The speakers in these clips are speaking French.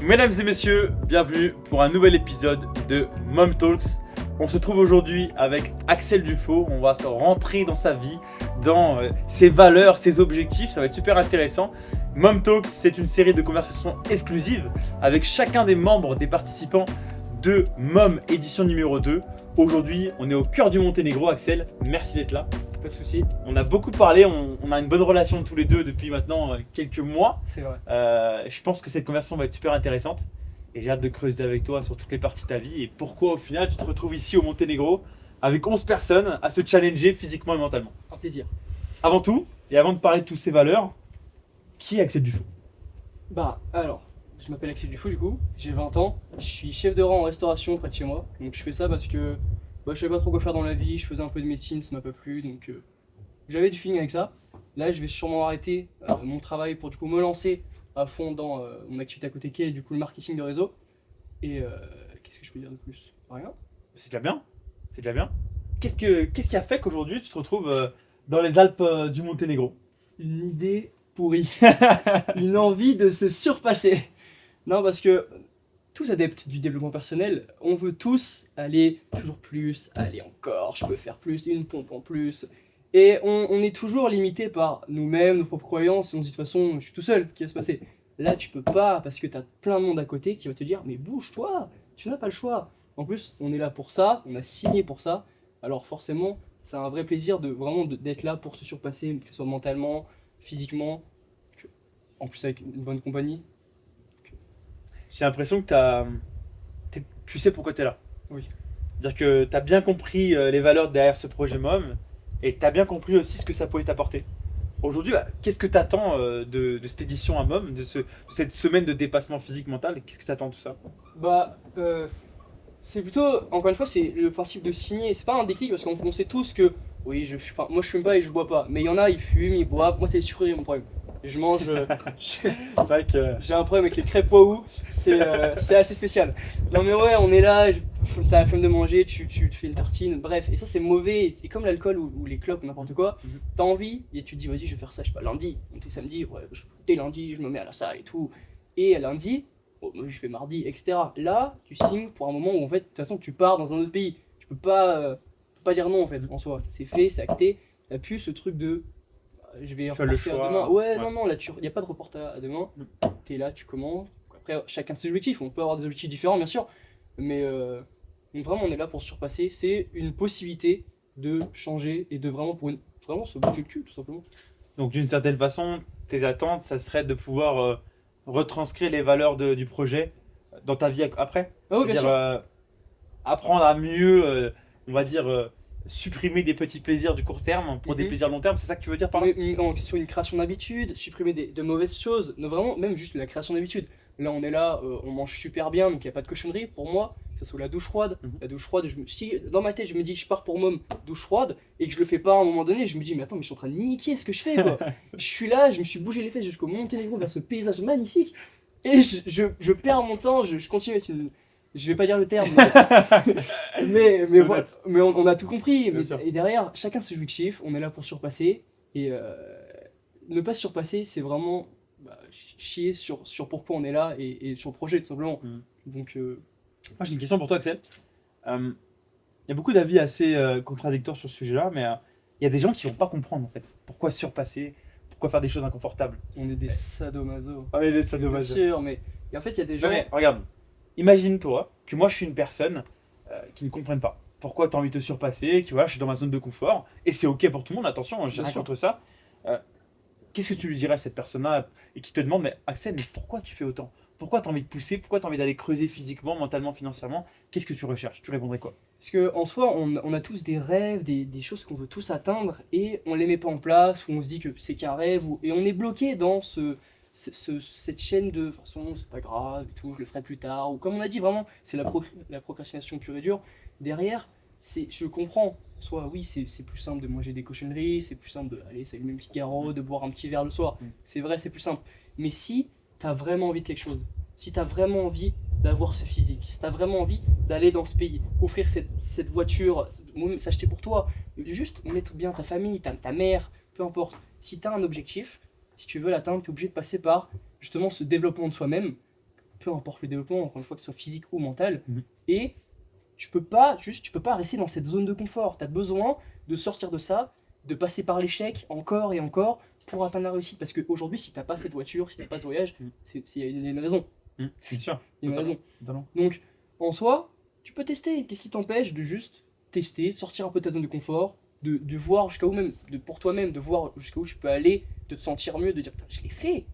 Mesdames et messieurs, bienvenue pour un nouvel épisode de Mom Talks. On se trouve aujourd'hui avec Axel Dufaux. On va se rentrer dans sa vie, dans ses valeurs, ses objectifs. Ça va être super intéressant. Mom Talks, c'est une série de conversations exclusives avec chacun des membres, des participants de Mom édition numéro 2. Aujourd'hui, on est au cœur du Monténégro. Axel, merci d'être là. Pas de soucis. On a beaucoup parlé, on a une bonne relation tous les deux depuis maintenant quelques mois. C'est vrai. Je pense que cette conversation va être super intéressante et j'ai hâte de creuser avec toi sur toutes les parties de ta vie et pourquoi au final tu te retrouves ici au Monténégro avec 11 personnes à se challenger physiquement et mentalement. Un plaisir. Avant tout, et avant de parler de toutes ces valeurs, qui est Axel Dufaux? Alors, je m'appelle Axel Dufaux du coup, j'ai 20 ans, je suis chef de rang en restauration près de chez moi. Donc je fais ça parce que je savais pas trop quoi faire dans la vie, je faisais un peu de médecine, ça m'a pas plu, donc j'avais du feeling avec ça. Là je vais sûrement arrêter mon travail pour du coup me lancer à fond dans mon activité à côté qui est du coup le marketing de réseau. Et qu'est-ce que je peux dire de plus? Rien. C'est déjà bien, c'est déjà bien. Qu'est-ce qui a fait qu'aujourd'hui tu te retrouves dans les Alpes du Monténégro? Une idée pourrie. Une envie de se surpasser. Non, parce que tous adeptes du développement personnel, on veut tous aller toujours plus, aller encore, je peux faire plus, une pompe en plus. Et on est toujours limité par nous-mêmes, nos propres croyances, et on se dit de toute façon, je suis tout seul, qu'est-ce qui va se passer? Là, tu peux pas, parce que tu as plein de monde à côté qui va te dire, mais bouge-toi, tu n'as pas le choix. En plus, on est là pour ça, on a signé pour ça, alors forcément, c'est un vrai plaisir d'être là pour se surpasser, que ce soit mentalement, physiquement, en plus avec une bonne compagnie. J'ai l'impression que tu sais pourquoi tu es là. Oui. C'est-à-dire que tu as bien compris les valeurs derrière ce projet MOM et tu as bien compris aussi ce que ça pouvait t'apporter. Aujourd'hui, qu'est-ce que tu attends de cette édition à MOM, de cette semaine de dépassement physique mental? Qu'est-ce que tu attends de tout ça? C'est plutôt, encore une fois, c'est le principe de signer. C'est pas un déclic parce qu'on sait tous que, oui, moi je fume pas et je bois pas. Mais il y en a, ils fument, ils boivent. Moi, c'est les sucreries mon problème. Et je mange. C'est vrai que. J'ai un problème avec les crêpes waouh. C'est assez spécial. Non, mais ouais, on est là, ça a la flemme de manger, tu te fais une tartine. Bref, et ça, c'est mauvais. C'est comme l'alcool ou les clopes, n'importe quoi. T'as envie et tu te dis, vas-y, je vais faire ça, je sais pas, lundi. On fait samedi, ouais, dès lundi, je me mets à la salle et tout. Et à lundi, je fais mardi, etc. Là, tu signes pour un moment où en fait, de toute façon, tu pars dans un autre pays. Tu peux pas dire non en fait, en soi. C'est fait, c'est acté. T'as plus ce truc de je vais reporter à demain. Ouais, non, là, il n'y a pas de report à demain. T'es là, tu commences. Après, chacun ses objectifs. On peut avoir des objectifs différents, bien sûr. Mais vraiment, on est là pour se surpasser. C'est une possibilité de changer et de vraiment se bouger le cul, tout simplement. Donc, d'une certaine façon, tes attentes, ça serait de pouvoir retranscrire les valeurs du projet dans ta vie après. Ah oui, bien sûr. Apprendre à mieux, on va dire, supprimer des petits plaisirs du court terme pour des plaisirs long terme, c'est ça que tu veux dire par là? Que ce soit une création d'habitude, supprimer de mauvaises choses, mais vraiment, même juste la création d'habitude. Là, on est là, on mange super bien, donc il n'y a pas de cochonnerie pour moi. Que ce soit la douche froide. La douche froide, si dans ma tête, je me dis, je pars pour môme, douche froide, et que je le fais pas à un moment donné, je me dis, mais attends, mais je suis en train de niquer ce que je fais, quoi. Je suis là, je me suis bougé les fesses jusqu'au Monténégro vers ce paysage magnifique, et je perds mon temps, je continue à être une. Je vais pas dire le terme, mais on a tout compris. Et derrière, chacun ses objectifs, on est là pour surpasser. Et ne pas se surpasser, c'est vraiment chier sur pourquoi on est là et sur le projet, tout simplement. Donc, moi, j'ai une question pour toi, Axel. Il y a beaucoup d'avis assez contradictoires sur ce sujet-là, mais il y a des gens qui vont pas comprendre en fait. Pourquoi surpasser? Pourquoi faire des choses inconfortables? On est des sadomaso. On est des sadomaso. Bien sûr, mais en fait, il y a des gens. Mais regarde. Imagine-toi que moi je suis une personne qui ne comprenne pas pourquoi tu as envie de te surpasser, que voilà, je suis dans ma zone de confort, et c'est ok pour tout le monde, attention, j'ai rien contre ça. Qu'est-ce que tu lui dirais à cette personne-là et qui te demande, mais Axel, mais pourquoi tu fais autant? Pourquoi tu as envie de pousser? Pourquoi tu as envie d'aller creuser physiquement, mentalement, financièrement? Qu'est-ce que tu recherches? Tu répondrais quoi? Parce qu'en soi, on a tous des rêves, des choses qu'on veut tous atteindre, et on les met pas en place, ou on se dit que c'est qu'un rêve, et on est bloqué dans cette chaîne de toute façon c'est pas grave et tout, je le ferai plus tard, ou comme on a dit vraiment c'est la procrastination pure et dure. Derrière, je comprends, soit oui c'est plus simple de manger des cochonneries, c'est plus simple d'aller s'allumer une Figaro, de boire un petit verre le soir, c'est vrai, c'est plus simple, mais si t'as vraiment envie de quelque chose, si t'as vraiment envie d'avoir ce physique, si t'as vraiment envie d'aller dans ce pays, offrir cette voiture, s'acheter pour toi, juste mettre bien ta famille, ta mère, peu importe, si t'as un objectif, si tu veux l'atteindre, tu es obligé de passer par justement ce développement de soi-même peu importe le développement, encore une fois, que ce soit physique ou mental. Mhm. Et tu peux pas rester dans cette zone de confort. Tu as besoin de sortir de ça, de passer par l'échec encore et encore pour atteindre la réussite. Parce qu'aujourd'hui, si tu n'as pas cette voiture, si tu n'as pas ce voyage, Mhm. il y a une raison. C'est sûr. Il y a une raison. Totalement. Donc, en soi, tu peux tester. Qu'est-ce qui t'empêche de juste tester, de sortir un peu de ta zone de confort, de voir jusqu'à où même, pour toi-même, de voir jusqu'à où tu peux aller, de te sentir mieux, de dire, putain, je l'ai fait,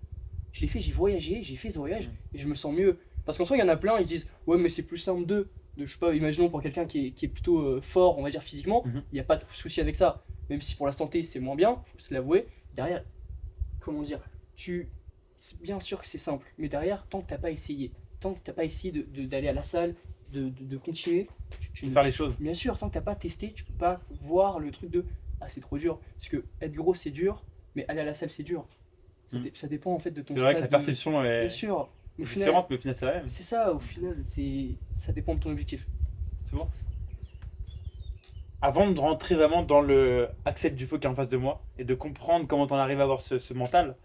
j'ai voyagé, j'ai fait ce voyage, et je me sens mieux. Parce qu'en soi, il y en a plein, ils disent, ouais, mais c'est plus simple je sais pas, imaginons pour quelqu'un qui est plutôt fort, on va dire physiquement, Mhm. il n'y a pas de souci avec ça. Même si pour la santé, c'est moins bien, faut se l'avouer. Derrière, comment dire, bien sûr que c'est simple, mais derrière, tant que t'as pas essayé, tant que t'as pas essayé d'aller à la salle, de continuer, tu Faire les choses. bien sûr, tant que t'as pas testé, tu peux pas voir le truc de ah c'est trop dur. Parce que être gros c'est dur, mais aller à la salle c'est dur. Ça dépend en fait de ton C'est vrai stade que la de- perception Bien est sûr, au final, différente, mais au final, c'est la même. c'est ça, au final, ça dépend de ton objectif. C'est bon. Avant de rentrer vraiment dans le Axel Dufaux qui est en face de moi et de comprendre comment t'en arrives à avoir ce mental,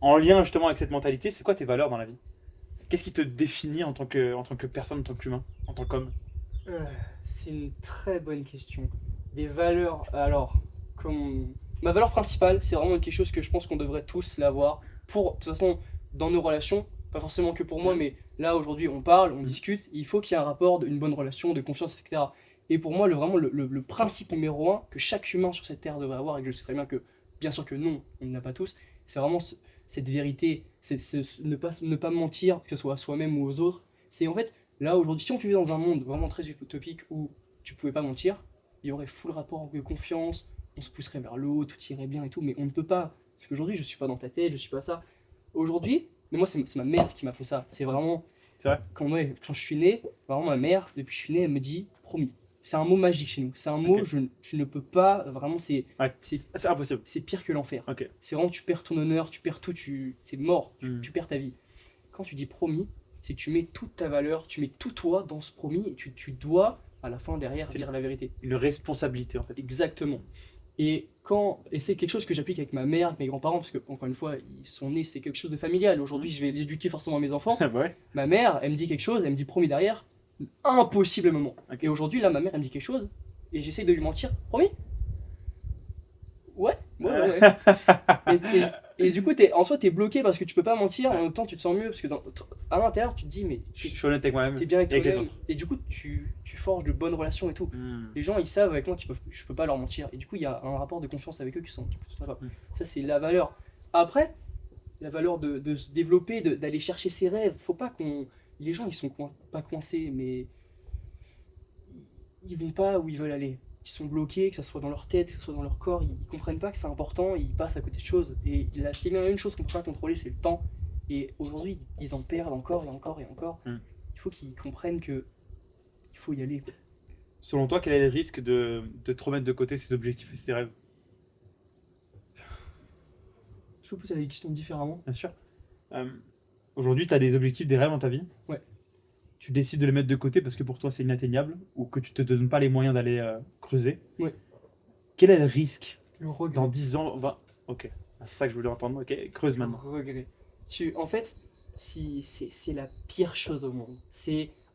en lien justement avec cette mentalité, c'est quoi tes valeurs dans la vie? Qu'est-ce qui te définit en tant que personne, en tant qu'humain, en tant qu'homme? C'est une très bonne question. Des valeurs, alors, ma valeur principale, c'est vraiment quelque chose que je pense qu'on devrait tous l'avoir. De toute façon, dans nos relations, pas forcément que pour moi, mais là aujourd'hui on parle, on discute, il faut qu'il y ait un rapport, une bonne relation, de confiance, etc. Et pour moi, vraiment, le principe numéro un que chaque humain sur cette terre devrait avoir, et que je sais très bien que, bien sûr que non, on ne l'a pas tous, c'est vraiment cette vérité, ne pas mentir, que ce soit à soi-même ou aux autres. C'est en fait, là aujourd'hui, si on vivait dans un monde vraiment très utopique où tu pouvais pas mentir, il y aurait full rapport de confiance, on se pousserait vers le haut, tout irait bien et tout, mais on ne peut pas. Parce qu'aujourd'hui, je suis pas dans ta tête, je suis pas ça. Aujourd'hui, mais moi, c'est ma mère qui m'a fait ça. C'est vraiment. C'est vrai. Quand je suis né, vraiment ma mère, depuis que je suis né, elle me dit promis. C'est un mot magique chez nous. C'est un mot, Ok. tu ne peux pas. Vraiment, Ouais, c'est impossible. c'est pire que l'enfer. Ok. C'est vraiment, tu perds ton honneur, tu perds tout, c'est mort, Mm. tu perds ta vie. Quand tu dis promis, c'est que tu mets toute ta valeur, tu mets tout toi dans ce promis et tu dois, à la fin, derrière, C'est- dire la vérité. Une responsabilité en fait. Exactement. Et c'est quelque chose que j'applique avec ma mère, avec mes grands-parents, parce que, encore une fois, ils sont nés, c'est quelque chose de familial. Aujourd'hui, je vais l'éduquer forcément à mes enfants. Bah ouais. Ma mère, elle me dit quelque chose, elle me dit promis derrière, impossible moment. Ok. Et aujourd'hui, là, ma mère, elle me dit quelque chose, et j'essaye de lui mentir, promis. Ouais. Et du coup, en soi, t'es bloqué parce que tu peux pas mentir, en même temps, tu te sens mieux, parce que à l'intérieur, tu te dis, mais Je suis honnête avec moi-même. t'es bien avec et avec les toi-même. autres. Et du coup, tu forges de bonnes relations et tout. Mm. Les gens, ils savent avec moi je peux pas leur mentir. Et du coup, il y a un rapport de confiance avec eux qui sont sympas. Mm. Ça, c'est la valeur. Après, la valeur de se développer, d'aller chercher ses rêves. Faut pas qu'on. Les gens, ils sont pas coincés, mais ils vont pas où ils veulent aller. Ils sont bloqués, que ce soit dans leur tête, que ce soit dans leur corps. Ils comprennent pas que c'est important, ils passent à côté de choses. Et là, s'il y a une chose qu'on peut pas contrôler, c'est le temps. Et aujourd'hui, ils en perdent encore et encore et encore. Mm. Il faut qu'ils comprennent que il faut y aller, quoi. Selon toi, quel est le risque de trop mettre de côté ses objectifs et ses rêves? Je peux poser la question différemment. Bien sûr. Aujourd'hui, tu as des objectifs, des rêves dans ta vie. Ouais. Tu décides de les mettre de côté parce que pour toi c'est inatteignable ou que tu te donnes pas les moyens d'aller creuser. Ouais. Quel est le risque Le regret. dans 10 ans? Ok, c'est ça que je voulais entendre. Ok, creuse maintenant. Regret. En fait, c'est la pire chose au monde.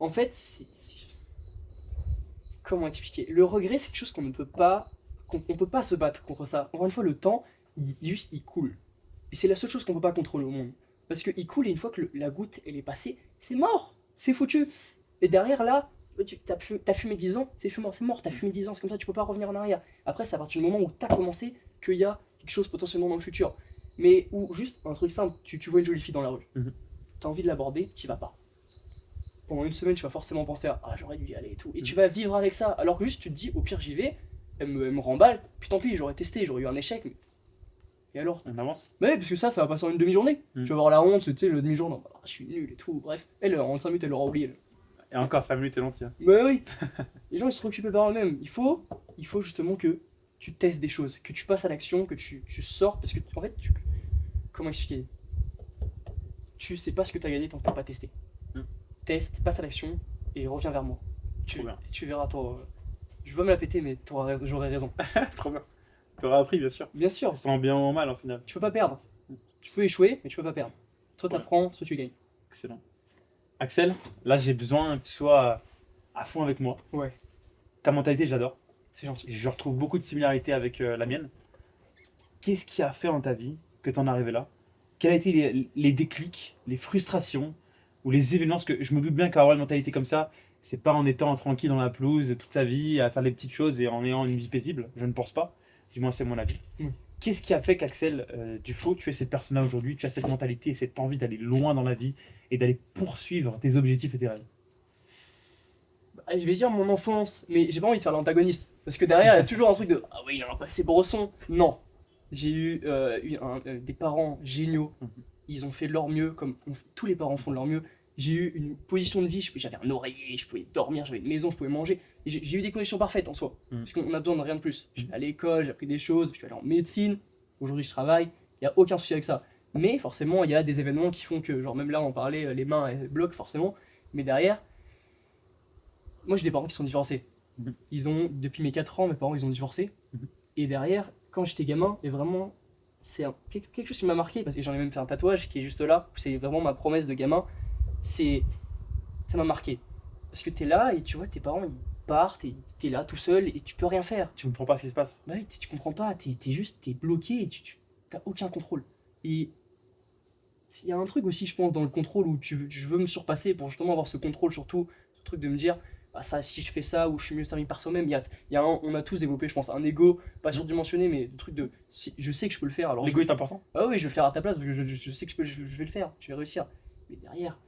En fait, comment expliquer? Le regret, c'est quelque chose qu'on ne peut pas, qu'on peut pas se battre contre ça. Encore une fois, le temps, il coule. Et c'est la seule chose qu'on peut pas contrôler au monde. Parce qu'il coule et une fois que la goutte, elle est passée, c'est mort. C'est foutu. Et derrière, là, t'as fumé 10 ans, c'est mort. T'as fumé 10 ans, c'est comme ça, tu peux pas revenir en arrière. Après, c'est à partir du moment où t'as commencé qu'il y a quelque chose potentiellement dans le futur. Mais où juste un truc simple, tu vois une jolie fille dans la rue, Mhm. t'as envie de l'aborder, t'y vas pas. Pendant une semaine, tu vas forcément penser à ah, j'aurais dû y aller et tout. Et tu vas vivre avec ça. Alors que juste, tu te dis au pire, j'y vais, elle me remballe, puis tant pis, j'aurais testé, j'aurais eu un échec. Et alors? On avance. Bah ouais, parce que ça va passer en une demi-journée. Mhm. Tu vas avoir la honte, tu sais, le demi-jour, non, je suis nul et tout. Bref, elle, en 5 minutes, elle aura oublié. Elle. Et encore 5 minutes et lenti. Hein. Bah oui. Les gens, ils sont occupés par eux-mêmes. Il faut justement que tu testes des choses, que tu passes à l'action, que tu sors, parce que en fait, comment expliquer? Tu sais pas ce que tu as gagné tant que tu n'as pas testé. Teste, passe à l'action et reviens vers moi. Trop bien. Tu verras, je vais me la péter, mais j'aurai raison. Trop bien. T'auras appris, bien sûr. Bien sûr, Ça sent bien ou en mal, en final. tu peux pas perdre. Tu peux échouer, mais tu peux pas perdre. Soit tu apprends, soit tu gagnes. Excellent. Axel, là j'ai besoin que tu sois à fond avec moi. Ouais, Ta mentalité, j'adore. c'est gentil. Je retrouve beaucoup de similarités avec la mienne. Qu'est-ce qui a fait dans ta vie que tu en es arrivé là? Quels ont été les déclics, les frustrations ou les événements? Parce que je me doute bien qu'avoir une mentalité comme ça, c'est pas en étant tranquille dans la pelouse toute sa vie, à faire des petites choses et en ayant une vie paisible. Je ne pense pas. Du moins, c'est mon avis. Oui. Qu'est-ce qui a fait qu'Axel Dufaux, tu es cette personne-là aujourd'hui, tu as cette mentalité et cette envie d'aller loin dans la vie et d'aller poursuivre tes objectifs et tes rêves? Je vais dire mon enfance, mais j'ai pas envie de faire l'antagoniste. Parce que derrière, il y a toujours un truc de ah oui, il a un passé brosson. Non. J'ai eu des parents géniaux. Ils ont fait de leur mieux, comme tous les parents font de leur mieux. J'ai eu une position de vie, j'avais un oreiller, je pouvais dormir, j'avais une maison, je pouvais manger. Et j'ai eu des conditions parfaites en soi. Parce qu'on a besoin de rien de plus. J'étais à l'école, j'ai appris des choses, je suis allé en médecine. Aujourd'hui, je travaille. Il n'y a aucun souci avec ça. Mais forcément, il y a des événements qui font que, genre même là, on parlait, les mains elles bloquent forcément. Mais derrière, moi j'ai des parents qui sont divorcés. Mhm. Ils ont, depuis mes 4 ans, mes parents ils ont divorcé. Mhm. Et derrière, quand j'étais gamin, et vraiment, quelque chose qui m'a marqué, parce que j'en ai même fait un tatouage qui est juste là, c'est vraiment ma promesse de gamin, ça m'a marqué. Parce que t'es là et tu vois tes parents ils partent et t'es là tout seul et tu peux rien faire. Tu ne comprends pas ce qui se passe. Bah oui, tu comprends pas, t'es bloqué et tu t'as aucun contrôle. Et il y a un truc aussi, je pense, dans le contrôle où je veux me surpasser pour justement avoir ce contrôle, surtout, ce truc de me dire, ah, ça, si je fais ça, ou je suis mieux servi par soi-même, on a tous développé, je pense, un ego, pas surdimensionné, mais le truc de, je sais que je peux le faire, alors L'ego est important. ah oui, je vais le faire à ta place, parce que je sais que je vais le faire, je vais réussir. Mais derrière,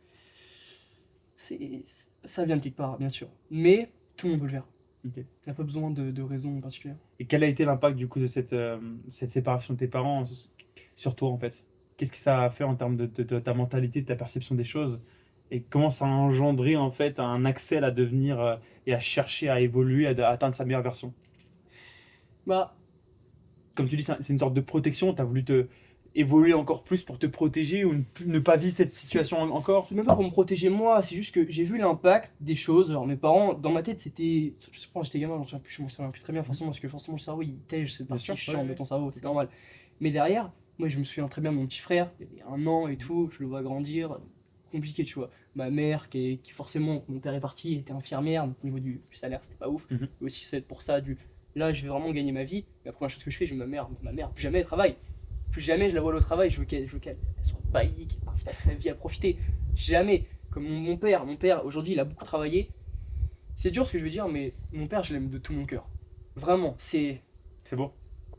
ça vient de quelque part, bien sûr. Mais tout le monde peut le faire. Ok. Il n'y a pas besoin de raison particulière. Et quel a été l'impact du coup de cette séparation de tes parents sur toi en fait? Qu'est-ce que ça a fait en termes de ta mentalité, de ta perception des choses? Et comment ça a engendré en fait un Axel à devenir et à chercher à évoluer, à atteindre sa meilleure version? Bah, Comme tu dis, c'est une sorte de protection. Tu as voulu te évoluer encore plus pour te protéger ou ne pas vivre cette situation encore? c'est même pas pour me protéger moi, c'est juste que j'ai vu l'impact des choses. Alors mes parents, dans ma tête, c'était. Je sais pas, quand j'étais gamin, je m'en souviens plus très bien, forcément, parce que forcément le cerveau il tège, c'est Bien parti sûr, chiant ouais. de ton cerveau, c'est normal. Mais derrière, moi je me souviens très bien de mon petit frère, il avait 1 an et tout, je le vois grandir, compliqué, tu vois. Ma mère, qui forcément, mon père est parti, était infirmière, donc au niveau du salaire, c'était pas ouf. Mhm. Et aussi, c'est pour ça, là, je vais vraiment gagner ma vie. La première chose que je fais, je dis ma mère, plus jamais elle travaille. Plus jamais je la vois aller au travail, je veux qu'elle soit baillie, qu'elle passe sa vie à profiter. Jamais. Comme mon père, aujourd'hui, il a beaucoup travaillé. C'est dur ce que je veux dire, mais mon père, je l'aime de tout mon cœur. Vraiment, C'est beau.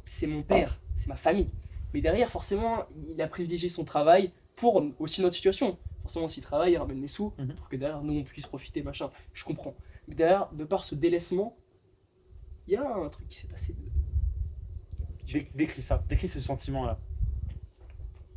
c'est mon père, c'est ma famille. Mais derrière, forcément, il a privilégié son travail pour aussi notre situation. Forcément, s'il travaille, il ramène les sous Mhm. pour que derrière, nous, on puisse profiter, machin. Je comprends. Mais derrière, de par ce délaissement, il y a un truc qui s'est passé. Décris ça, décris ce sentiment-là.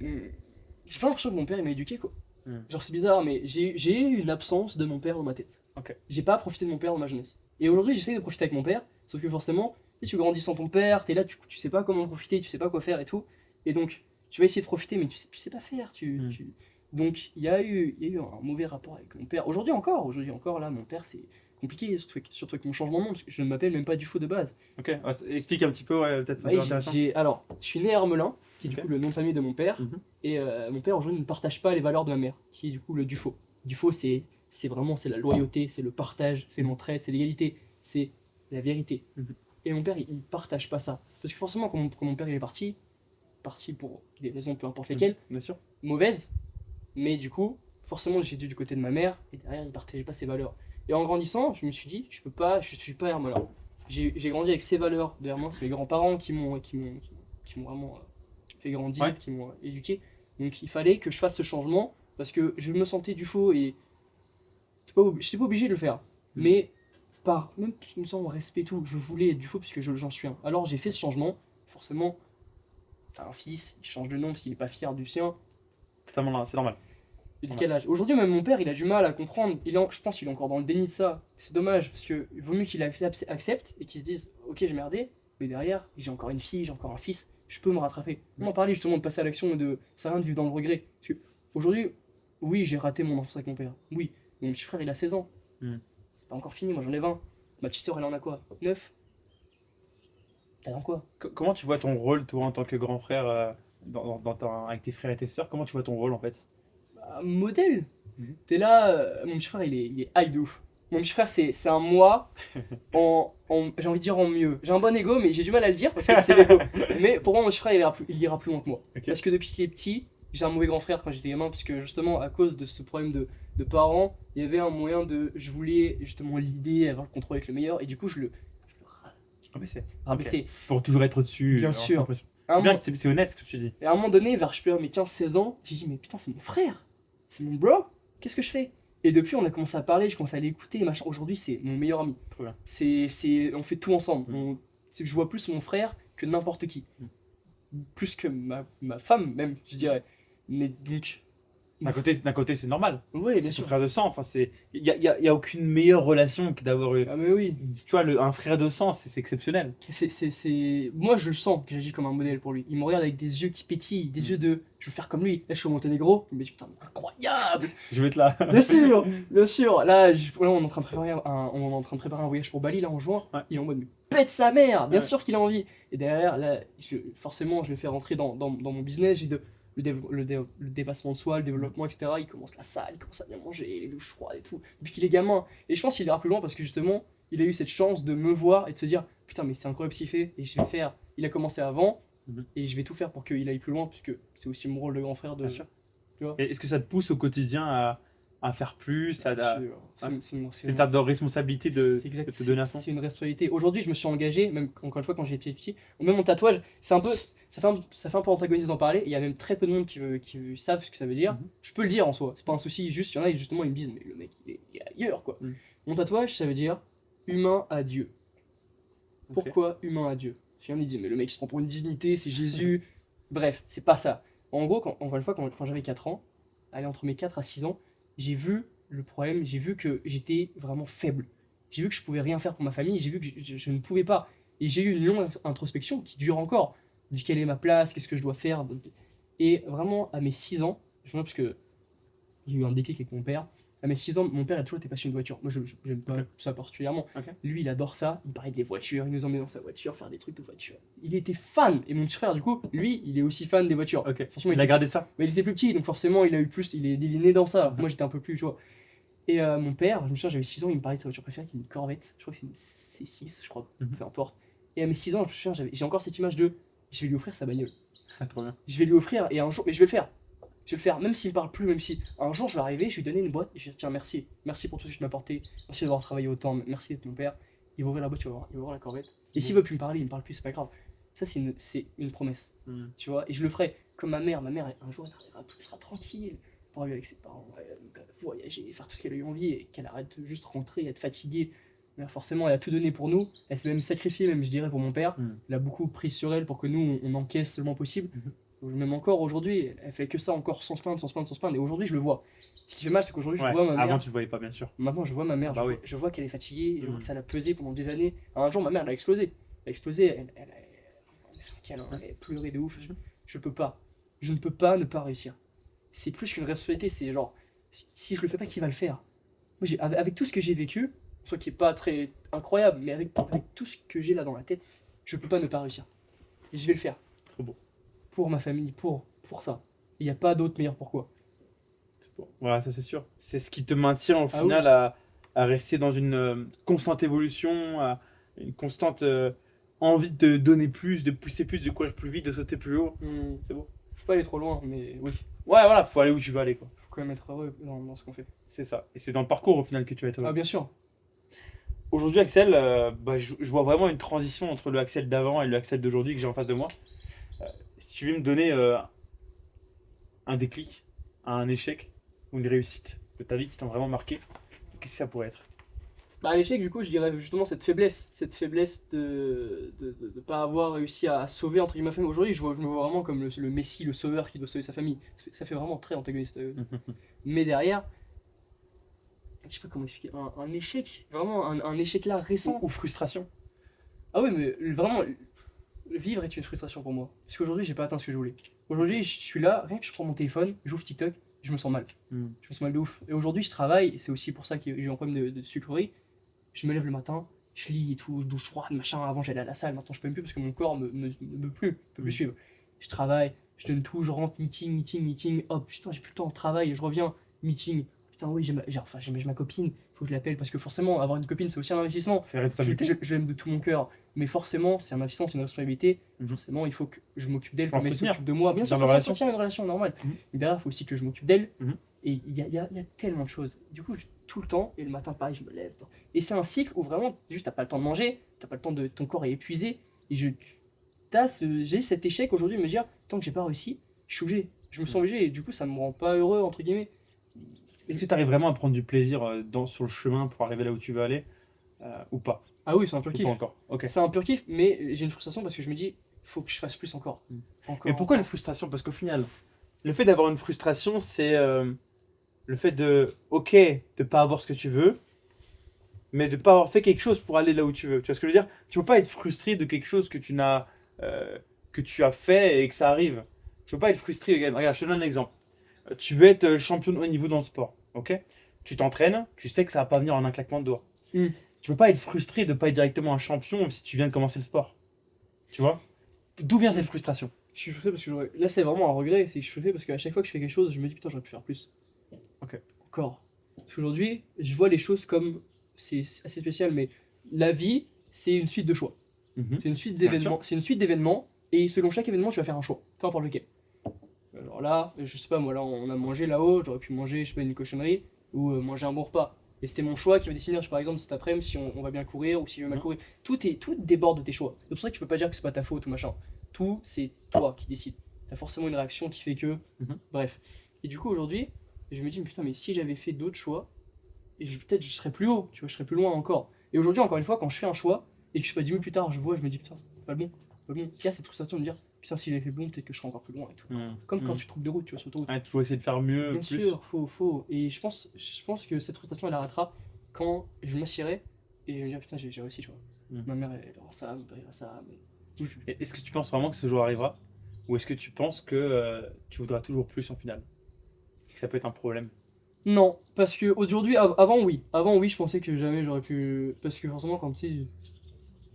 J'ai pas l'impression que mon père il m'a éduqué quoi. Hmm. Genre c'est bizarre, mais j'ai eu une absence de mon père dans ma tête. Ok. J'ai pas profité de mon père dans ma jeunesse. Et aujourd'hui, j'essaie de profiter avec mon père, sauf que forcément, tu grandis sans ton père, t'es là, tu sais pas comment profiter, tu sais pas quoi faire et tout. Et donc, tu vas essayer de profiter, mais tu sais pas faire. Donc, il y a eu un mauvais rapport avec mon père. Aujourd'hui encore, là, mon père, c'est compliqué, surtout avec mon changement de nom, parce que je ne m'appelle même pas Dufaux de base. Ok, explique un petit peu, ouais, peut-être c'est Ouais, intéressant. alors, je suis né à Hermelin, qui est du Ok. coup le nom de famille de mon père, Mhm. et mon père aujourd'hui ne partage pas les valeurs de ma mère, qui est du coup le Dufaux. Dufaux, c'est vraiment c'est la loyauté, c'est le partage, c'est l'entraide, c'est l'égalité, c'est la vérité. Mhm. Et mon père, il partage pas ça. Parce que forcément, quand mon père il est parti pour des raisons peu importe lesquelles, Bien sûr. mauvaises, mais du coup, forcément, j'ai dû du côté de ma mère, et derrière, il partageait pas ses valeurs. Et en grandissant, je me suis dit, je suis pas Hermelin. J'ai grandi avec ces valeurs de Hermelin, c'est mes grands-parents qui m'ont vraiment fait grandir, Ouais. qui m'ont éduqué. Donc il fallait que je fasse ce changement, parce que je me sentais du faux, et je n'étais pas obligé de le faire. Mais même si me semble respect et tout, je voulais être du faux puisque j'en suis un. Alors j'ai fait ce changement, forcément, t'as un fils, il change de nom parce qu'il est pas fier du sien. Totalement là, c'est normal. De Ouais. quel âge? Aujourd'hui, même mon père, il a du mal à comprendre. Je pense qu'il est encore dans le déni de ça. C'est dommage, parce que il vaut mieux qu'il accepte et qu'il se dise ok, j'ai merdé, mais derrière, j'ai encore une fille, j'ai encore un fils, je peux me rattraper. On en parlait justement de passer à l'action et de. Ça rien de vivre dans le regret. Parce que aujourd'hui, oui, j'ai raté mon enfance avec mon père. Oui, mais mon petit frère, il a 16 ans. Mm. C'est pas encore fini, moi j'en ai 20. Ma petite soeur, elle en a quoi? 9? T'as dans quoi? Comment tu vois ton rôle, toi, en tant que grand frère, avec tes frères et tes sœurs? Comment tu vois ton rôle en fait? Modèle. T'es là, mon petit frère il est hype de ouf. Mon petit frère c'est un moi j'ai envie de dire en mieux. J'ai un bon ego mais j'ai du mal à le dire parce que c'est l'ego. Mais pour moi mon petit frère il ira plus loin que moi. Ok. Parce que depuis qu'il est petit, j'ai un mauvais grand frère quand j'étais gamin parce que justement à cause de ce problème de parents, il y avait un moyen je voulais justement l'idée, avoir le contrôle avec le meilleur et du coup je le Rabaisser. rabaissais. Pour toujours être au-dessus. Bien sûr. l'impression. À un C'est bien, moment- c'est honnête ce que tu dis. Et à un moment donné, vers je peux dire, mes 15-16 ans, j'ai dit mais putain c'est mon frère, c'est mon bro, qu'est-ce que je fais? Et depuis on a commencé à parler, je commence à l'écouter et machin. Aujourd'hui c'est mon meilleur ami. Trop bien. On fait tout ensemble. C'est que je vois plus mon frère que n'importe qui. Plus que ma femme même, je dirais. Mais donc... D'un côté, c'est normal. Oui, bien C'est ton sûr. frère de sang. Enfin, il y a aucune meilleure relation que d'avoir eu. Ah mais oui. Tu vois, un frère de sang, c'est exceptionnel. Moi je le sens que j'agis comme un modèle pour lui. Il me regarde avec des yeux qui pétillent, des yeux de... Je veux faire comme lui. Là je suis au Monténégro, mais putain, incroyable. Je vais être là. Bien sûr, bien sûr. Là, là, on est en train de préparer un voyage pour Bali là en juin. Ouais. Il est en mode mais pète sa mère. Bien Ouais. sûr qu'il a envie. Et derrière, là, forcément, je le fais rentrer dans mon business. J'ai le dépassement de soi, le développement, etc. Il commence la salle, il commence à bien manger, les douches froides et tout. Depuis qu'il est gamin. Et je pense qu'il ira plus loin parce que justement, il a eu cette chance de me voir et de se dire putain, mais c'est incroyable ce qu'il fait et je vais le faire. Il a commencé avant et je vais tout faire pour qu'il aille plus loin parce que c'est aussi mon rôle de grand frère de. Bien sûr. Tu vois. Et est-ce que ça te pousse au quotidien à faire plus, C'est une sorte de responsabilité de te donner à fond? C'est une responsabilité. Aujourd'hui, je me suis engagé, même encore une fois quand j'étais petit. Même mon tatouage, c'est un peu, ça fait un peu antagoniste d'en parler. Il y a même très peu de monde qui savent ce que ça veut dire. Je peux le dire en soi, c'est pas un souci. Juste, il y en a qui justement ils me disent mais le mec il est ailleurs quoi. Mon tatouage, ça veut dire humain à Dieu. Pourquoi humain à Dieu? Parce qu'il y en a qui disent mais le mec il se prend pour une divinité, c'est Jésus. Bref, c'est pas ça. En gros, encore une fois, quand j'avais 4 ans, allez, entre mes 4 à 6 ans, j'ai vu le problème, j'ai vu que j'étais vraiment faible. J'ai vu que je pouvais rien faire pour ma famille, j'ai vu que je ne pouvais pas. Et j'ai eu une longue introspection qui dure encore. Je me dis quelle est ma place, qu'est-ce que je dois faire. Et vraiment, à mes 6 ans, je me parce que il y a eu un déclic avec mon père. À mes 6 ans, mon père a toujours été passionné de voiture. Moi, je n'aime pas ça particulièrement. Lui, il adore ça. Il parlait des voitures. Il nous emmenait dans sa voiture, faire des trucs de voiture. Il était fan. Et mon petit frère, du coup, lui, il est aussi fan des voitures. Franchement, Il a gardé ça. mais il était plus petit, donc forcément, il a eu plus. Il est né dans ça. Moi, j'étais un peu plus, tu vois. Et mon père, je me souviens, j'avais 6 ans, il me parlait de sa voiture préférée, qui est une Corvette. Je crois que c'est une C6, je crois. Peu importe. Et à mes 6 ans, je me souviens, j'ai encore cette image de je vais lui offrir sa bagnole. Trop bien. Je vais lui offrir, et un jour, mais je vais le faire. Je vais le faire, même s'il me parle plus, même si un jour je vais arriver, je vais lui donner une boîte et je vais dire tiens, merci. Merci pour tout ce que tu m'as apporté. Merci d'avoir travaillé autant. Merci d'être mon père. Il va ouvrir la boîte, il va voir la Corvette. Et s'il veut plus me parler, il me parle plus, c'est pas grave. Ça, c'est une promesse. Tu vois, et je le ferai comme ma mère. Ma mère, un jour, elle sera tranquille. Pour aller avec ses parents, voyager, faire tout ce qu'elle a eu envie et qu'elle arrête de juste rentrer, être fatiguée. Mais forcément, elle a tout donné pour nous. Elle s'est même sacrifiée, même je dirais, pour mon père. Elle a beaucoup pris sur elle pour que nous, on encaisse le moins possible. Même encore aujourd'hui, elle fait que ça encore sans se plaindre. Et aujourd'hui, je le vois. Ce qui fait mal, c'est qu'aujourd'hui, je vois ma mère. Avant, tu le voyais pas, bien sûr. Maintenant, je vois ma mère. Bah je vois qu'elle est fatiguée. Je vois que ça l'a pesé pendant des années. Alors, un jour, ma mère, elle a explosé. Elle a explosé. Elle a pleuré de ouf. Je peux pas. Je ne peux pas ne pas réussir. C'est plus qu'une responsabilité. C'est genre, si je le fais pas, qui va le faire? Moi, avec tout ce que j'ai vécu, soit qui est pas très incroyable, mais avec tout ce que j'ai là dans la tête, je peux pas ne pas réussir. Et je vais le faire. Trop beau. Pour ma famille, pour ça. Il n'y a pas d'autre meilleur pourquoi. Bon. Voilà, ça c'est sûr. C'est ce qui te maintient au final à rester dans une constante évolution, à une constante envie de te donner plus, de pousser plus, de courir plus vite, de sauter plus haut. C'est beau. Faut pas aller trop loin, mais oui. Ouais, voilà, faut aller où tu veux aller, quoi. Faut quand même être heureux dans ce qu'on fait. C'est ça. Et c'est dans le parcours au final que tu vas être heureux. Ah, bien sûr. Aujourd'hui, Axel, je vois vraiment une transition entre le Axel d'avant et le Axel d'aujourd'hui que j'ai en face de moi. Si tu veux me donner un déclic, un échec ou une réussite de ta vie qui t'ont vraiment marqué, qu'est-ce que ça pourrait être? Bah, l'échec, du coup, je dirais justement cette faiblesse de pas avoir réussi à sauver entre guillemets ma famille. Aujourd'hui, je me vois vraiment comme le Messie, le sauveur qui doit sauver sa famille. Ça fait vraiment très antagoniste. Mais derrière, je sais pas comment expliquer, un échec, vraiment un échec là récent. Ou frustration. Ah oui, mais vraiment, vivre est une frustration pour moi. Parce qu'aujourd'hui, j'ai pas atteint ce que je voulais. Aujourd'hui, je suis là, rien que je prends mon téléphone, j'ouvre TikTok, je me sens mal. Je me sens mal de ouf. Et aujourd'hui, je travaille, et c'est aussi pour ça que j'ai eu un problème de sucrerie. Je me lève le matin, je lis et tout, douche froide, machin. Avant, j'allais à la salle, maintenant, je peux même plus parce que mon corps me peut plus suivre. Je travaille, je donne tout, je rentre, meeting, hop, putain, j'ai plus le temps de travail, je reviens, meeting. putain, oui, j'ai ma copine, faut que je l'appelle. Parce que forcément, avoir une copine, c'est aussi un investissement. C'est responsabilité. Je l'aime de tout mon cœur. Mais forcément, c'est un investissement, c'est une responsabilité. Mhm. Forcément, il faut que je m'occupe d'elle Faut comme elle entretenir. s'occupe de moi. Bien Dans sûr, la ça relation. s'entretient une relation normale. Mhm. Mais derrière, il faut aussi que je m'occupe d'elle. Mhm. Et il y a tellement de choses. Du coup, tout le temps, et le matin, pareil, je me lève. Et c'est un cycle où vraiment, juste, t'as pas le temps de manger, t'as pas le temps de. Ton corps est épuisé. Et j'ai cet échec aujourd'hui de me dire, tant que j'ai pas réussi, je suis obligé. Je me sens obligé. Et du coup, ça me rend pas heureux, entre guillemets. Est-ce que tu arrives vraiment à prendre du plaisir sur le chemin pour arriver là où tu veux aller ou pas? Ah oui, c'est un pur Ou kiff. pas encore. Ok. C'est un pur kiff, mais j'ai une frustration parce que je me dis, faut que je fasse plus encore. Encore. Mais pourquoi une frustration? Parce qu'au final, le fait d'avoir une frustration, c'est le fait de pas avoir ce que tu veux, mais de pas avoir fait quelque chose pour aller là où tu veux. Tu vois ce que je veux dire? Tu peux pas être frustré de quelque chose que tu as fait et que ça arrive. Tu peux pas être frustré. Regarde, je te donne un exemple. Tu veux être champion de haut niveau dans le sport, ok? Tu t'entraînes, tu sais que ça va pas venir en un claquement de doigts. Mm. Tu peux pas être frustré de pas être directement un champion si tu viens de commencer le sport. Tu vois? D'où vient cette frustration? Je suis frustré parce que là, c'est vraiment un regret. C'est que je suis frustré parce qu'à chaque fois que je fais quelque chose, je me dis putain, j'aurais pu faire plus. Ok. Encore. Parce qu'aujourd'hui, je vois les choses comme. C'est assez spécial, mais la vie, c'est une suite de choix. Mhm. C'est une suite Bien d'événements. C'est une suite d'événements, et selon chaque événement, tu vas faire un choix, peu importe lequel. Alors là, je sais pas, moi là, on a mangé là-haut, j'aurais pu manger, je sais pas, une cochonnerie, ou manger un bon repas. Et c'était mon choix qui va définir, par exemple, cet après-midi, si on va bien courir ou si je vais mal courir. Tout déborde de tes choix. C'est pour ça que tu peux pas dire que c'est pas ta faute ou machin. Tout, c'est toi qui décides. T'as forcément une réaction qui fait que. Mhm. Bref. Et du coup, aujourd'hui, je me dis, putain, mais si j'avais fait d'autres choix, et peut-être je serais plus haut, tu vois, je serais plus loin encore. Et aujourd'hui, encore une fois, quand je fais un choix, et que je sais pas 10 minutes plus tard, je vois, je me dis, putain, c'est pas le bon, c'est pas le bon. Il y a cette frustration de me dire, putain, si j'avais fait le bon, peut-être que je serais encore plus loin et tout. Comme quand tu te trompes de route, tu vois, sur l'autoroute. Ouais, toujours essayer de faire mieux, Bien plus. sûr, faut. Et je pense que cette frustration, elle arrêtera quand je m'assierai et je me dirai, putain, j'ai réussi, tu vois. Ma mère, elle verra ça, mon père, il verra ça. Et est-ce que tu penses vraiment que ce jour arrivera? Ou est-ce que tu penses que tu voudras toujours plus en finale? Que ça peut être un problème? Non, parce que aujourd'hui, avant oui, je pensais que jamais j'aurais pu. Parce que forcément, quand tu sais,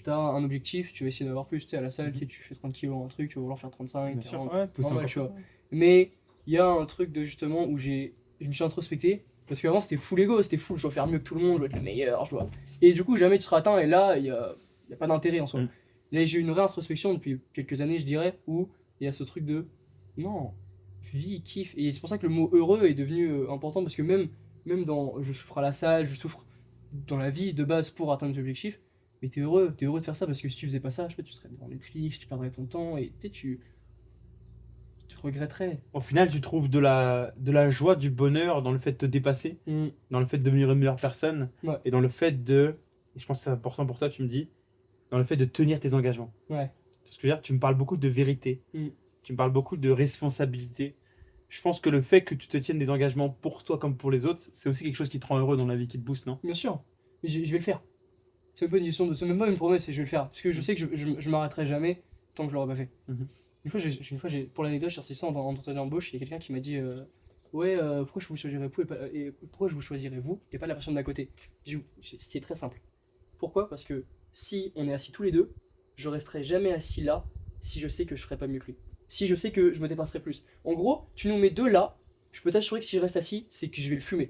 t'as un objectif, tu vas essayer d'avoir plus. Tu sais, à la salle, tu sais, tu fais 30 kilos, un truc, tu vas vouloir faire 35, Bien sûr, 40. ouais, tout ça. Normal, tu vois. Mais il y a un truc de justement où je me suis introspecté. Parce qu'avant, c'était full ego, c'était full, je dois faire mieux que tout le monde, je dois être le meilleur, je dois. Et du coup, jamais tu seras atteint, et là, il y a pas d'intérêt en soi. Là, j'ai eu une réintrospection depuis quelques années, je dirais, où il y a ce truc de non, vie, kiffe. Et c'est pour ça que le mot heureux est devenu important, parce que même dans je souffre à la salle, je souffre dans la vie de base pour atteindre des objectifs, mais t'es heureux de faire ça, parce que si tu faisais pas ça, je sais pas, tu serais dans Netflix, tu perdrais ton temps, et tu regretterais. Au final, tu trouves de la joie, du bonheur dans le fait de te dépasser, dans le fait de devenir une meilleure personne, Ouais. et dans le fait de, et je pense que c'est important pour toi, tu me dis, dans le fait de tenir tes engagements. Ouais. Parce que je veux dire, tu me parles beaucoup de vérité, tu me parles beaucoup de responsabilité. Je pense que le fait que tu te tiennes des engagements pour toi comme pour les autres, c'est aussi quelque chose qui te rend heureux dans la vie, qui te booste, non? Bien sûr, mais je vais le faire. C'est même pas une question de. C'est même pas une promesse, c'est je vais le faire. Parce que je sais que je m'arrêterai jamais tant que je l'aurai pas fait. Une fois, pour l'anecdote, j'ai reçu ça en entretien d'embauche, il y a quelqu'un qui m'a dit ouais, pourquoi je vous choisirais vous et pourquoi je vous choisirais vous et pas la personne d'à côté? C'est très simple. Pourquoi? Parce que si on est assis tous les deux, je resterai jamais assis là si je sais que je ferai pas mieux que lui. Si je sais que je me dépasserai plus. En gros, tu nous mets deux là, je peux t'assurer que si je reste assis, c'est que je vais le fumer.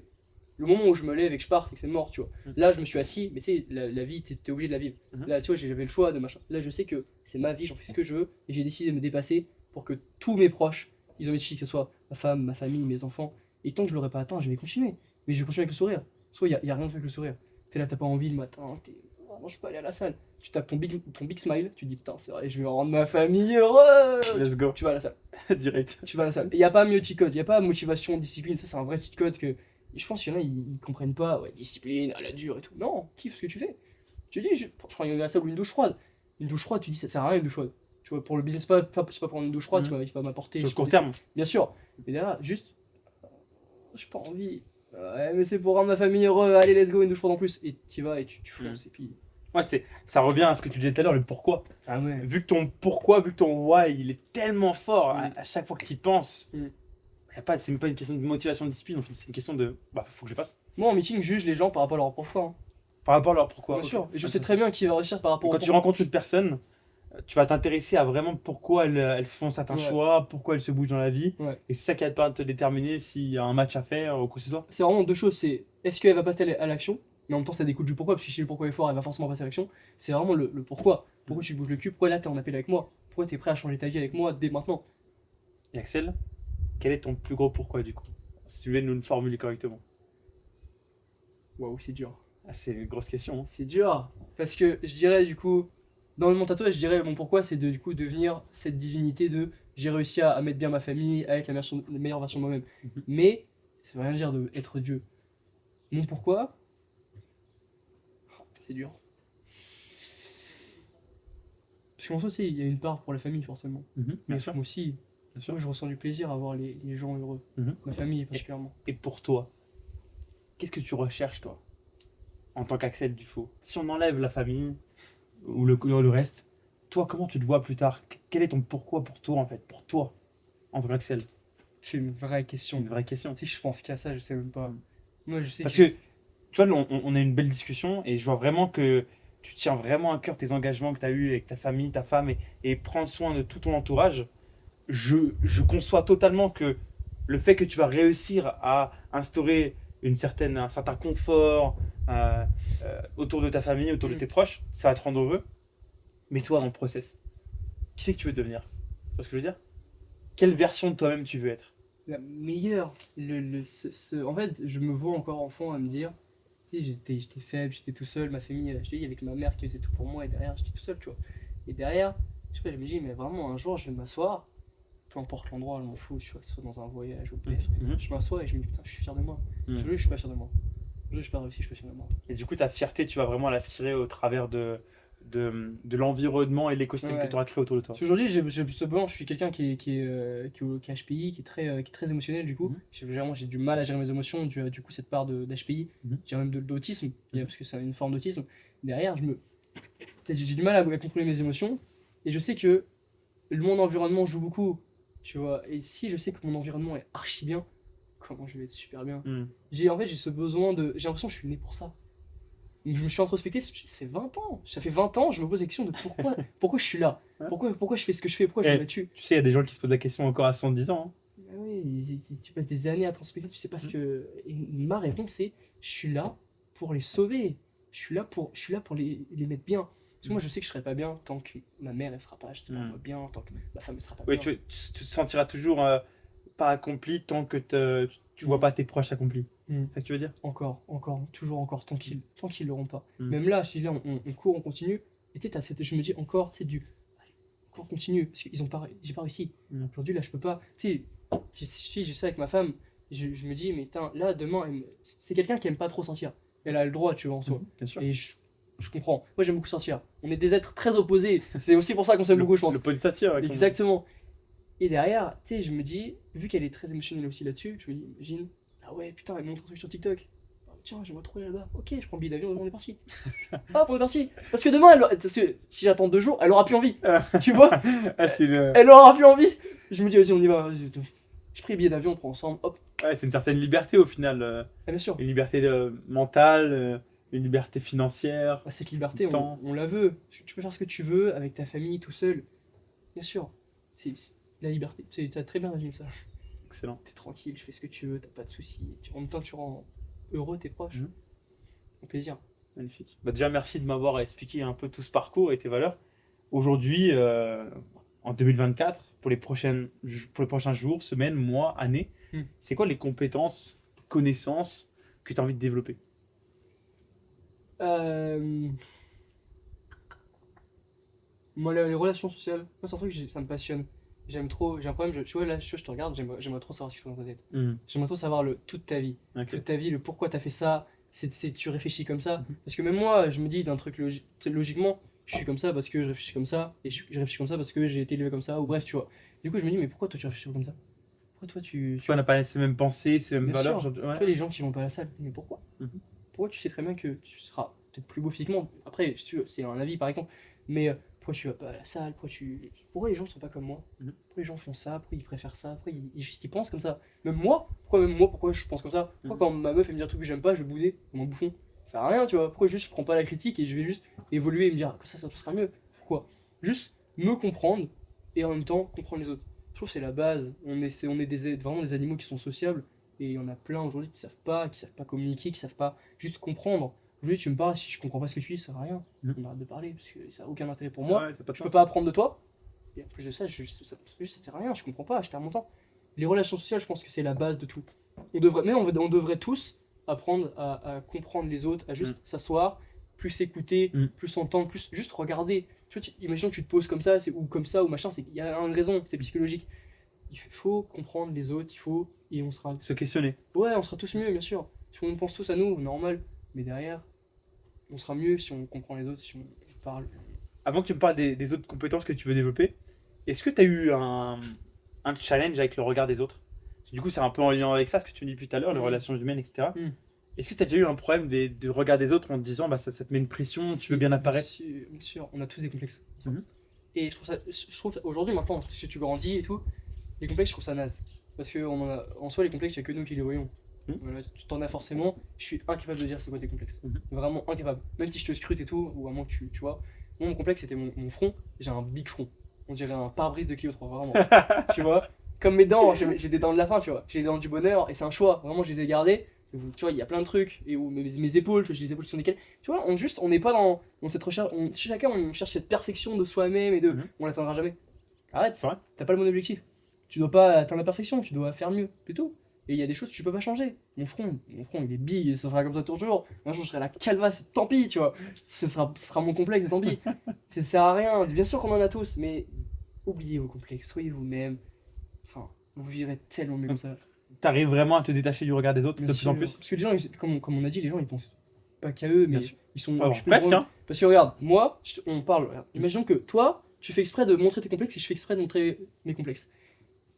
Le moment où je me lève et que je pars, c'est que c'est mort, tu vois. Là, je me suis assis, mais tu sais, la vie, t'es obligé de la vivre. Là, tu vois, j'avais le choix de machin. Là, je sais que c'est ma vie, j'en fais ce que je veux, et j'ai décidé de me dépasser pour que tous mes proches, ils ont envie que ce soit ma femme, ma famille, mes enfants. Et tant que je l'aurai pas atteint, je vais continuer. Mais je vais continuer avec le sourire. Soit il y a rien de fait que le sourire. T'es là, t'as pas envie le matin, non, je peux aller à la salle. Tu tapes ton big smile, tu dis putain, c'est vrai, je vais rendre ma famille heureuse. Let's go. Tu vas à la salle. Direct. Tu vas à la salle. Il n'y a pas mieux cheat code, il n'y a pas motivation, discipline, ça c'est un vrai cheat code que. Je pense qu'il y en a, ils comprennent pas, ouais, discipline, à la dure et tout. Non, kiffe ce que tu fais. Tu dis, je prends une salle ou une douche froide. Une douche froide, tu dis, ça sert à rien une douche froide. Tu vois, pour le business, c'est pas pour une douche froide, il va m'apporter. Sur le court terme. Bien sûr. Mais derrière, juste, j'ai pas envie. Ouais, mais c'est pour rendre ma famille heureuse, allez, let's go, une douche froide en plus. Et tu vas et tu fonces, et puis. Ouais, ça revient à ce que tu disais tout à l'heure, le pourquoi. Ah ouais. Vu que ton pourquoi, vu que ton why, il est tellement fort, à chaque fois que tu y penses, c'est même pas une question de motivation, de discipline, en fait, c'est une question de, faut que je fasse. Moi en meeting, je juge les gens par rapport à leur pourquoi. Par rapport à leur pourquoi. Bien sûr, et je sais très bien qui va réussir par rapport quand tu rencontres une personne, tu vas t'intéresser à vraiment pourquoi elles font certains Ouais. choix, pourquoi elles se bougent dans la vie. Ouais. Et c'est ça qui va te permettre de te déterminer s'il y a un match à faire ou quoi que ce soit. C'est vraiment deux choses, c'est est-ce qu'elle va passer à l'action, mais en même temps ça découle du pourquoi, parce que si le pourquoi est fort, elle va forcément passer à l'action. C'est vraiment le pourquoi. Pourquoi tu bouges le cul, pourquoi là t'es en appel avec moi, pourquoi t'es prêt à changer ta vie avec moi dès maintenant. Et Axel, quel est ton plus gros pourquoi du coup? Si tu voulais nous le formuler correctement. Waouh, c'est dur. Ah, c'est une grosse question. Hein. C'est dur, parce que je dirais du coup, dans mon tatouage, je dirais mon pourquoi c'est de du coup devenir cette divinité de j'ai réussi à mettre bien ma famille, à être la meilleure version de moi-même. Mhm. Mais ça veut rien dire d'être Dieu. Mon pourquoi, c'est dur. Parce qu'en soi, aussi, il y a une part pour la famille forcément. Bien Mais sûr. moi aussi, Bien sûr. moi je ressens du plaisir à voir les gens heureux. Mhm. Ma famille particulièrement. Et pour toi, qu'est-ce que tu recherches toi en tant qu'Axel Dufaux? Si on enlève la famille ou le reste, toi comment tu te vois plus tard? Quel est ton pourquoi pour toi en fait? Pour toi, en tant qu'Axel? C'est une vraie C'est question. une vraie question. Tu sais, je pense qu'à ça, je sais même pas. Moi, je sais Parce que, tu vois, là, on a une belle discussion et je vois vraiment que tu tiens vraiment à cœur tes engagements que tu as eus avec ta famille, ta femme et prendre soin de tout ton entourage. Je conçois totalement que le fait que tu vas réussir à instaurer un certain confort autour de ta famille, autour de tes proches, ça va te rendre heureux. Mais toi, dans le process, qui c'est que tu veux devenir? Tu vois ce que je veux dire? Quelle version de toi-même tu veux être? la meilleure. En fait, je me vois encore enfant à me dire, tu sais, j'étais faible, j'étais tout seul, ma famille, je te dis, avec ma mère qui faisait tout pour moi, et derrière, j'étais tout seul, tu vois. Et derrière, je sais pas, je me dis, mais vraiment, un jour, je vais m'asseoir, peu importe l'endroit, je m'en fous, tu vois, que ce soit dans un voyage ou bref. Je m'assois et je me dis, putain, je suis fier de moi. Aujourd'hui, je suis pas fier de moi. Aujourd'hui, je suis pas réussi, je suis pas fier de moi. Et du coup, ta fierté, tu vas vraiment la tirer au travers de l'environnement et l'écosystème Ouais. que tu auras créé autour de toi. Parce qu'aujourd'hui, j'ai ce besoin, je suis quelqu'un qui est HPI, qui est très émotionnel du coup. Mhm. J'ai du mal à gérer mes émotions, du coup, cette part d'HPI, Mhm. j'ai même d'autisme, parce que c'est une forme d'autisme. Derrière, j'ai du mal à contrôler mes émotions, et je sais que mon environnement joue beaucoup, tu vois. Et si je sais que mon environnement est archi bien, comment je vais être super bien. En fait, j'ai ce besoin de. J'ai l'impression que je suis né pour ça. Je me suis introspecté, ça fait 20 ans. Ça fait 20 ans, je me pose la question de pourquoi je suis là. Pourquoi je fais ce que je fais, pourquoi je me bats dessus. Tu sais, il y a des gens qui se posent la question encore à 70 ans. Hein. Ah oui, tu passes des années à t'introspecter, tu sais pas ce que. Et ma réponse c'est je suis là pour les sauver. Je suis là pour les mettre bien. Parce que moi je sais que je serai pas bien tant que ma mère elle sera pas bien, tant que ma femme elle sera pas Oui, bien. tu te sentiras toujours pas accompli tant que tu vois pas tes proches accomplis. C'est ça que tu veux dire? Toujours encore, tant qu'ils l'auront pas. Mm. Même là, si là on court, on continue, et tu sais, je me dis encore, tu sais, encore continue, parce qu'ils ont pas, j'ai pas réussi. Aujourd'hui, là, je peux pas, tu sais, si j'ai ça avec ma femme, je me dis, mais putain, là, demain, c'est quelqu'un qui aime pas trop sortir. Elle a le droit, tu vois, en soi. Bien sûr. Et je comprends. Moi, j'aime beaucoup sortir. On est des êtres très opposés. C'est aussi pour ça qu'on s'aime beaucoup, je pense. Le positif satire. Exactement. Et derrière, tu sais, je me dis, vu qu'elle est très émotionnelle aussi là-dessus, je me dis, imagine, ah ouais, putain, elle montre un truc sur TikTok. Oh, tiens, j'aimerais trop aller là-bas. Ok, je prends le billet d'avion, on est parti. Hop, on est parti. Parce que demain, parce que si j'attends 2 jours, elle aura plus envie. Tu vois? Elle aura plus envie. Je me dis, vas-y, on y va. Vas-y. Je pris le billet d'avion, on prend ensemble. Hop. Ouais, c'est une certaine liberté au final. Ah, bien sûr. Une liberté mentale, une liberté financière. Bah, cette liberté, temps. on la veut. Tu peux faire ce que tu veux avec ta famille, tout seul. Bien sûr. C'est la liberté. T'as très bien résumé ça. Excellent. T'es tranquille, tu fais ce que tu veux, t'as pas de soucis. En même temps, tu rends heureux tes proches. Au plaisir. Magnifique. Bah déjà, merci de m'avoir expliqué un peu tout ce parcours et tes valeurs. Aujourd'hui, en 2024, pour les prochains jours, semaines, mois, années, c'est quoi les compétences, connaissances que tu as envie de développer? Moi, les relations sociales, moi, c'est un truc ça me passionne. J'aime trop, j'ai un problème, tu vois, là, je te regarde, j'aimerais trop savoir ce qui se passe dans ta tête. J'aimerais trop savoir toute ta vie. Okay. Toute ta vie, le pourquoi t'as fait ça, tu réfléchis comme ça. Parce que même moi, je me dis d'un truc logiquement, je suis comme ça parce que je réfléchis comme ça, et je réfléchis comme ça parce que j'ai été élevé comme ça, ou bref, tu vois. Du coup, je me dis, mais pourquoi toi tu réfléchis comme ça? Pourquoi toi tu on n'a pas ces mêmes pensées, ces mêmes Bien valeurs. sûr. Tu vois, les gens qui vont pas à la salle, mais pourquoi? Pourquoi tu sais très bien que tu seras peut-être plus beau physiquement? Après, si tu veux, c'est un avis par exemple, mais pourquoi tu vas pas à la salle? Pourquoi les gens sont pas comme moi? Pourquoi les gens font ça? Pourquoi ils préfèrent ça? Pourquoi ils pensent comme ça? Même moi, pourquoi je pense comme ça? Pourquoi quand ma meuf elle me dit un truc que j'aime pas, je vais bouder comme un bouffon? Ça sert à rien, tu vois. Pourquoi juste je prends pas la critique et je vais juste évoluer et me dire que ça se passera mieux? Pourquoi? Juste me comprendre et en même temps comprendre les autres. Je trouve que c'est la base. Vraiment des animaux qui sont sociables et il y en a plein aujourd'hui qui savent pas communiquer, qui savent pas juste comprendre. Aujourd'hui, tu me parles, si je comprends pas ce que tu dis, ça sert à rien. On arrête de parler parce que ça a aucun intérêt pour moi. Je peux pas apprendre de toi. Et en plus de ça, ça sert à rien, je comprends pas, je perds mon temps. Les relations sociales, je pense que c'est la base de tout. On devrait tous apprendre à comprendre les autres, à juste s'asseoir, plus écouter, plus entendre, plus juste regarder. Tu vois, imaginons que tu te poses comme ça, ou machin, il y a une raison, c'est psychologique. Il faut comprendre les autres, et on sera... Se questionner. Ouais, on sera tous mieux, bien sûr. Si on pense tous à nous, normal. Mais derrière, on sera mieux si on comprend les autres, si on parle. Avant que tu me parles des autres compétences que tu veux développer, est-ce que tu as eu un challenge avec le regard des autres? Du coup, c'est un peu en lien avec ça, ce que tu me dis tout à l'heure, les relations humaines, etc. Est-ce que tu as déjà eu un problème de regard des autres en te disant ça te met une pression, tu veux bien apparaître? Bien sûr, on a tous des complexes. Et je trouve aujourd'hui, maintenant, parce que tu grandis et tout, les complexes, je trouve ça naze. Parce que en soi, les complexes, il n'y a que nous qui les voyons. Voilà, tu t'en as forcément, je suis incapable de dire c'est quoi tes complexes. Vraiment incapable. Même si je te scrute et tout, ou à moins que tu vois. Moi, mon complexe, c'était mon front. J'ai un big front. On dirait un pare-brise de Clio 3, vraiment. Tu vois, comme mes dents, j'ai des dents de la fin, tu vois. J'ai des dents du bonheur et c'est un choix. Vraiment, je les ai gardées. Tu vois, il y a plein de trucs. Et où mes épaules, tu vois, j'ai des épaules qui sont nickel. Tu vois, on n'est pas dans cette recherche. Chacun, on cherche cette perfection de soi-même et on l'atteindra jamais. Arrête, t'as pas le bon objectif. Tu dois pas atteindre la perfection, tu dois faire mieux, c'est tout. Et il y a des choses que tu peux pas changer. Mon front il est big et ça sera comme ça toujours. Un jour je serai la calvasse, tant pis, tu vois. Ce sera mon complexe, tant pis. Ça sert à rien. Bien sûr qu'on en a tous, mais oubliez vos complexes, soyez vous-même. Enfin, vous vivrez tellement mieux comme ça. T'arrives vraiment à te détacher du regard des autres de plus en plus? Parce que les gens, comme on a dit, les gens ils pensent pas qu'à eux, mais ils sont presque, hein. Parce que regarde, moi, on parle. Regarde, imaginons que toi, tu fais exprès de montrer tes complexes et je fais exprès de montrer mes complexes.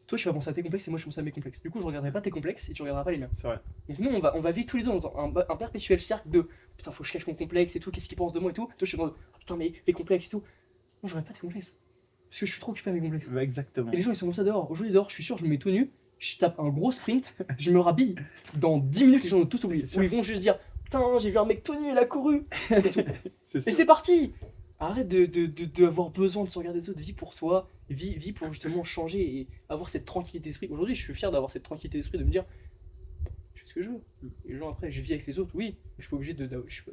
Toi, tu vas penser à tes complexes et moi, je pense à mes complexes. Du coup, je regarderai pas tes complexes et tu regarderas pas les miens. C'est vrai. Donc, nous, on va vivre tous les deux dans un perpétuel cercle de putain, faut que je cache mon complexe et tout, qu'est-ce qu'ils pensent de moi et tout. Toi, je suis dans putain, mais les complexes et tout. Moi, j'aurais pas tes complexes. Parce que je suis trop occupé à mes complexes. Exactement. Et les gens, ils sont comme ça dehors. Aujourd'hui, dehors, je suis sûr, je me mets tout nu, je tape un gros sprint, je me rhabille. Dans 10 minutes, les gens vont tous oublier. Ou ils vont juste dire putain, j'ai vu un mec tout nu, il a couru. Et c'est parti. Arrête d'avoir besoin de se regarder des autres, vis pour toi, vis pour justement changer et avoir cette tranquillité d'esprit. Aujourd'hui, je suis fier d'avoir cette tranquillité d'esprit de me dire, je fais ce que je veux. Et les gens après, je vis avec les autres, oui, mais je suis pas obligé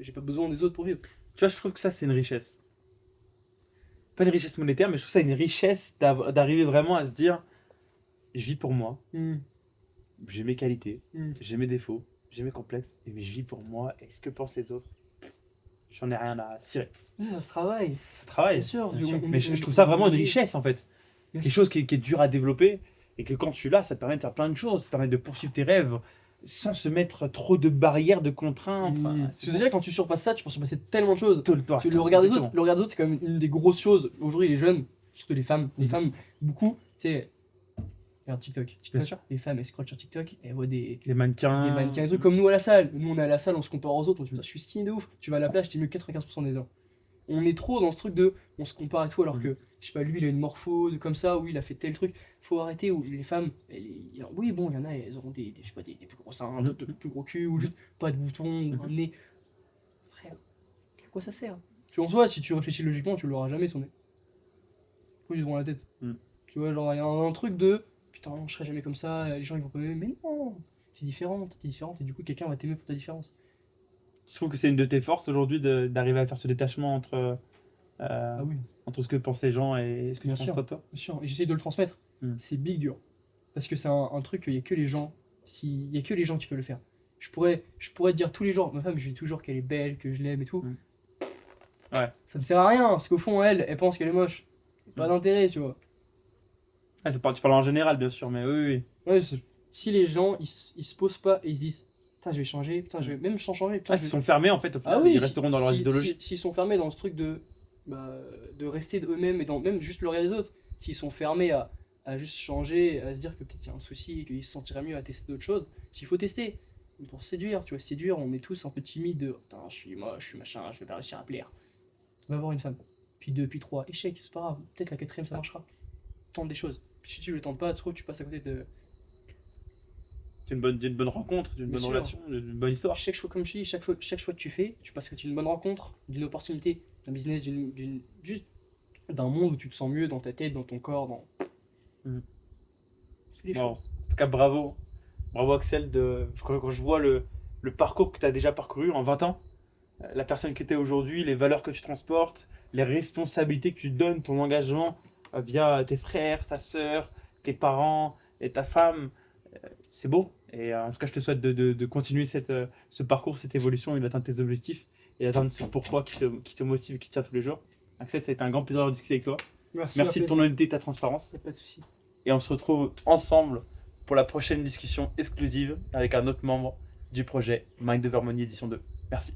j'ai pas besoin des autres pour vivre. Tu vois, je trouve que ça, c'est une richesse. Pas une richesse monétaire, mais je trouve ça une richesse d'arriver vraiment à se dire, je vis pour moi, j'ai mes qualités, j'ai mes défauts, j'ai mes complexes, mais je vis pour moi, et ce que pensent les autres, j'en ai rien à cirer. Ça se travaille. Ça se travaille, bien sûr. Mais je trouve ça vraiment une richesse en fait. C'est quelque chose qui est dur à développer et que quand tu l'as, ça te permet de faire plein de choses, ça te permet de poursuivre tes rêves sans se mettre trop de barrières, de contraintes. Parce que déjà, quand tu surpasses ça, tu peux surpasser tellement de choses. Parce que le regard des autres, c'est quand même une des grosses choses. Aujourd'hui, les jeunes, surtout les femmes, beaucoup, tu sais. Regarde TikTok. Les femmes, elles scrollent sur TikTok, elles voient des mannequins. Des trucs comme nous à la salle. Nous, on est à la salle, on se compare aux autres, on se dit, je suis skinny de ouf. Tu vas à la plage, t'es mieux que 95% des gens. On est trop dans ce truc de on se compare et tout, alors que, je sais pas, lui, il a une morpho comme ça, ou il a fait tel truc. Faut arrêter, où les femmes, oui, bon, il y en a, elles auront des plus gros seins, d'autres plus gros cul, ou juste pas de boutons, ou un nez. Frère, à quoi ça sert? Tu en soi, si tu réfléchis logiquement, tu l'auras jamais son nez. Pourquoi ils ont la tête? Tu vois, genre, il y a un truc de putain, je serai jamais comme ça, les gens ils vont pas m'aimer. Mais non, t'es différente, et du coup, quelqu'un va t'aimer pour ta différence. Je trouve que c'est une de tes forces aujourd'hui d'arriver à faire ce détachement entre, entre ce que pensent les gens et ce que tu penses pas toi. Bien sûr, et j'essaie de le transmettre. C'est big dur. Parce que c'est un truc qu'il y a que les gens, il y a que les gens qui peuvent le faire. Je pourrais te dire tous les jours, ma femme, je dis toujours qu'elle est belle, que je l'aime et tout. Ouais. Ça ne sert à rien, parce qu'au fond, elle pense qu'elle est moche. Pas d'intérêt, tu vois. Ah, tu parles en général, bien sûr, mais oui. Ouais, si les gens, ils se posent pas et ils se disent putain, je vais changer, putain, je vais même sans changer. Putain, s'ils sont fermés en fait, au final, ils resteront dans leur idéologie. S'ils sont fermés dans ce truc de rester d'eux-mêmes et dans même juste le regard des autres, s'ils sont fermés à juste changer, à se dire que peut-être il y a un souci et qu'ils se sentiraient mieux à tester d'autres choses, s'il faut tester. Pour séduire, tu vois, séduire, on est tous un peu timides de putain, je suis moche, je suis machin, je vais pas réussir à plaire. Va voir une femme. Puis 2, puis 3, échec, c'est pas grave, peut-être la 4ème ça marchera. Tente des choses. Si tu le tentes pas trop, tu passes à côté de. D'une bonne rencontre, d'une bonne relation, d'une bonne histoire. Chaque choix, comme je dis, chaque choix que tu fais, tu passes à côté d'une bonne rencontre, d'une opportunité, d'un business, juste d'un monde où tu te sens mieux dans ta tête, dans ton corps, dans... Mhm. C'est les Wow. choses. En tout cas, bravo. Bravo Axel, quand je vois le parcours que tu as déjà parcouru en 20 ans, la personne que tu es aujourd'hui, les valeurs que tu transportes, les responsabilités que tu donnes, ton engagement via tes frères, ta sœur, tes parents et ta femme, c'est beau. Et en tout cas, je te souhaite de continuer ce parcours, cette évolution et d'atteindre tes objectifs et d'atteindre ce pourquoi qui te motive, qui te tient tous les jours. Axel, ça a été un grand plaisir de discuter avec toi. Merci de ton honnêteté et ta transparence. Y a pas de souci. Et on se retrouve ensemble pour la prochaine discussion exclusive avec un autre membre du projet Mind Over Money édition 2. Merci.